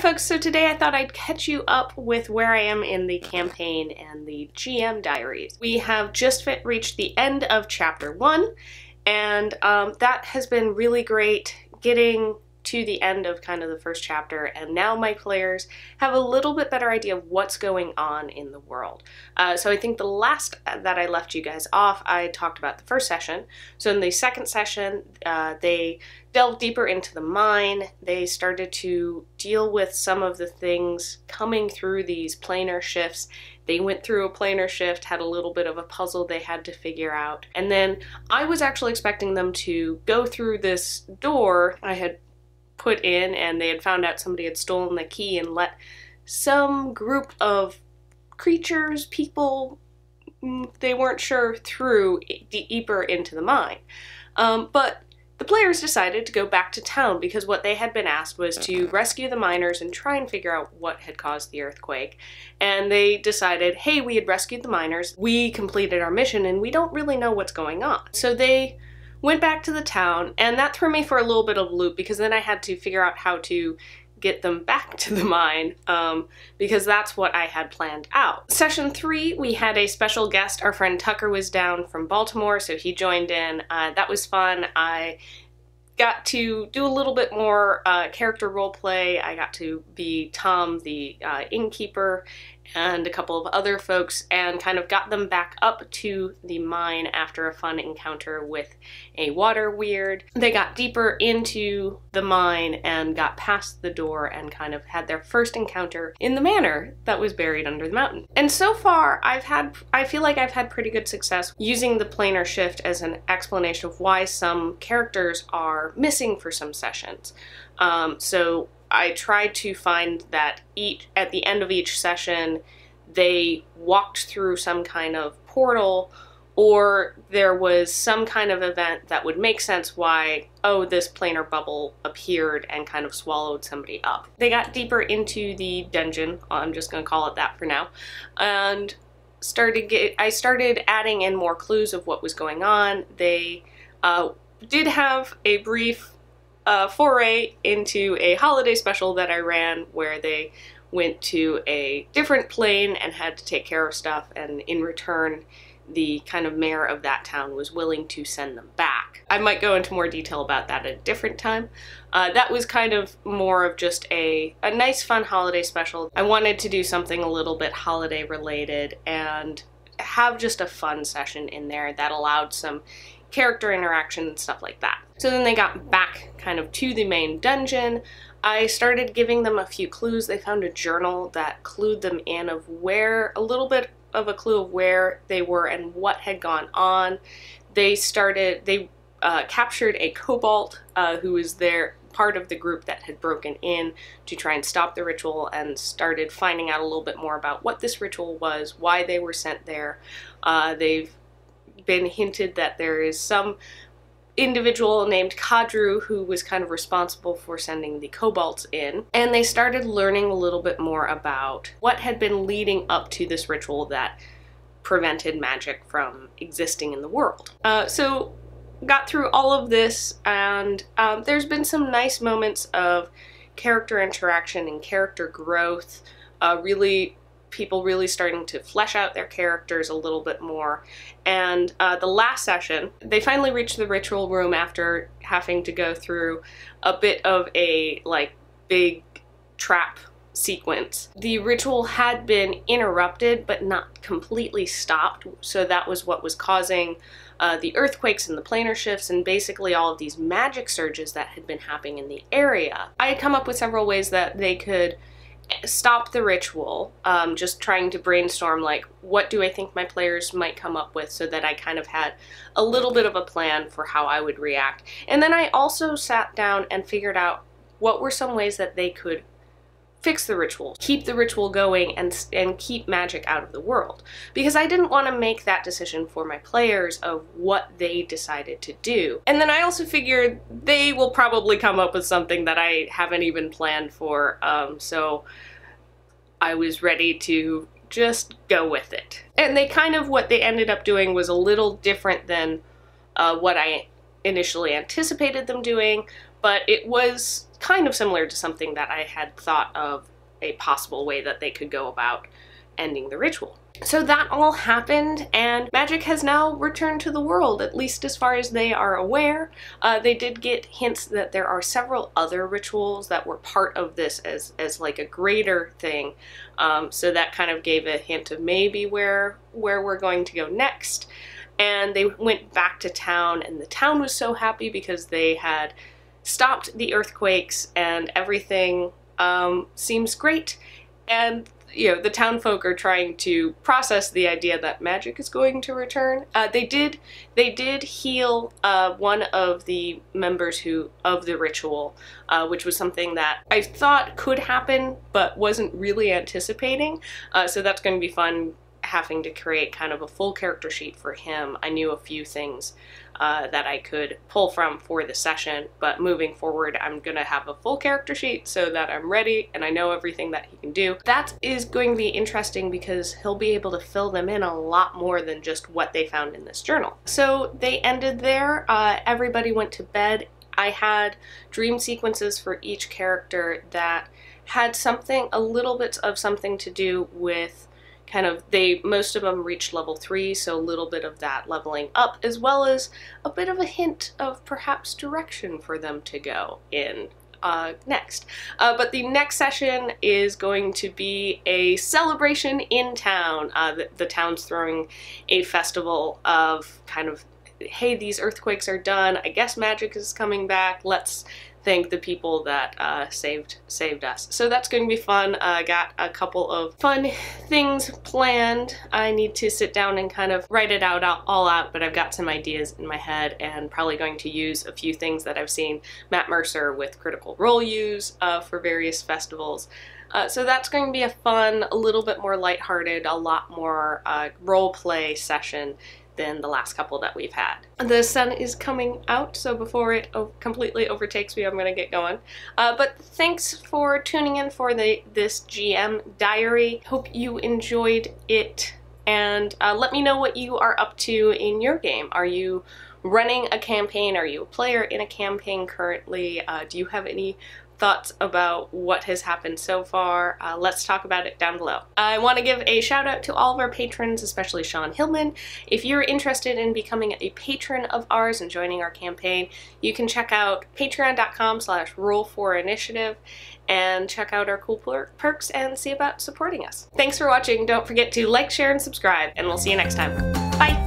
folks, so today I thought I'd catch you up with where I am in the campaign and the GM diaries. We have just reached the end of chapter 1, and that has been really great getting to the end of kind of the first chapter, and now my players have a little bit better idea of what's going on in the world. So I think the last that I left you guys off, I talked about the first session. So in the second session, they delved deeper into the mine. They started to deal with some of the things coming through these planar shifts. They went through a planar shift, had a little bit of a puzzle they had to figure out. And then I was actually expecting them to go through this door I had put in, and they had found out somebody had stolen the key and let some group of creatures, people, they weren't sure, through deeper into the mine. But the players decided to go back to town because what they had been asked was to rescue the miners and try and figure out what had caused the earthquake. And they decided, hey, we had rescued the miners, we completed our mission, and we don't really know what's going on. So they went back to the town, and that threw me for a little bit of a loop because then I had to figure out how to get them back to the mine because that's what I had planned out. Session 3, we had a special guest. Our friend Tucker was down from Baltimore, so he joined in. That was fun. I got to do a little bit more character role play. I got to be Tom, the innkeeper, and a couple of other folks, and kind of got them back up to the mine after a fun encounter with a water weird. They got deeper into the mine and got past the door and kind of had their first encounter in the manor that was buried under the mountain. And so far, I feel like I've had pretty good success using the planar shift as an explanation of why some characters are missing for some sessions. So I tried to find that at the end of each session, they walked through some kind of portal, or there was some kind of event that would make sense why, oh, this planar bubble appeared and kind of swallowed somebody up. They got deeper into the dungeon, I'm just going to call it that for now, and I started adding in more clues of what was going on. They did have a brief foray into a holiday special that I ran where they went to a different plane and had to take care of stuff, and in return the kind of mayor of that town was willing to send them back. I might go into more detail about that at a different time. That was kind of more of just a nice fun holiday special. I wanted to do something a little bit holiday related and have just a fun session in there that allowed some character interaction and stuff like that. So then they got back kind of to the main dungeon. I started giving them a few clues. They found a journal that clued them in of a little bit of a clue of where they were and what had gone on. They captured a kobold who was part of the group that had broken in to try and stop the ritual, and started finding out a little bit more about what this ritual was, why they were sent there. They've been hinted that there is some individual named Kadru who was kind of responsible for sending the kobolds in, and they started learning a little bit more about what had been leading up to this ritual that prevented magic from existing in the world. So got through all of this, and there's been some nice moments of character interaction and character growth, people really starting to flesh out their characters a little bit more. And the last session, they finally reached the ritual room after having to go through a bit of a big trap sequence. The ritual had been interrupted but not completely stopped, so that was what was causing the earthquakes and the planar shifts and basically all of these magic surges that had been happening in the area. I had come up with several ways that they could stop the ritual, just trying to brainstorm what do I think my players might come up with, so that I kind of had a little bit of a plan for how I would react. And then I also sat down and figured out what were some ways that they could fix the ritual, keep the ritual going, and keep magic out of the world. Because I didn't want to make that decision for my players of what they decided to do. And then I also figured they will probably come up with something that I haven't even planned for, so I was ready to just go with it. And what they ended up doing was a little different than what I initially anticipated them doing, but it was kind of similar to something that I had thought of a possible way that they could go about ending the ritual. So that all happened, and magic has now returned to the world, at least as far as they are aware. They did get hints that there are several other rituals that were part of this as like a greater thing. So that kind of gave a hint of maybe where we're going to go next. And they went back to town, and the town was so happy because they had stopped the earthquakes and everything seems great. And you know, the town folk are trying to process the idea that magic is going to return. They did heal one of the members of the ritual, which was something that I thought could happen but wasn't really anticipating. So that's going to be fun, having to create kind of a full character sheet for him. I knew a few things that I could pull from for the session, but moving forward I'm gonna have a full character sheet so that I'm ready and I know everything that he can do. That is going to be interesting because he'll be able to fill them in a lot more than just what they found in this journal. So they ended there. Everybody went to bed. I had dream sequences for each character that had a little bit of something to do with kind of, most of them reached level 3, so a little bit of that leveling up, as well as a bit of a hint of perhaps direction for them to go in next. But the next session is going to be a celebration in town. The town's throwing a festival of kind of, hey, these earthquakes are done, I guess magic is coming back, let's thank the people that saved us. So that's going to be fun. I got a couple of fun things planned. I need to sit down and kind of write it all out, but I've got some ideas in my head and probably going to use a few things that I've seen Matt Mercer with Critical Role use for various festivals. So that's going to be a fun, a little bit more lighthearted, a lot more role play session than the last couple that we've had. The sun is coming out, so before it completely overtakes me, I'm gonna get going. But thanks for tuning in for this GM diary. Hope you enjoyed it, and let me know what you are up to in your game. Are you running a campaign? Are you a player in a campaign currently? Do you have any thoughts about what has happened so far? Let's talk about it down below. I want to give a shout out to all of our patrons, especially Sean Hillman. If you're interested in becoming a patron of ours and joining our campaign, you can check out patreon.com/roll4initiative and check out our cool perks and see about supporting us. Thanks for watching. Don't forget to like, share, and subscribe, and we'll see you next time. Bye!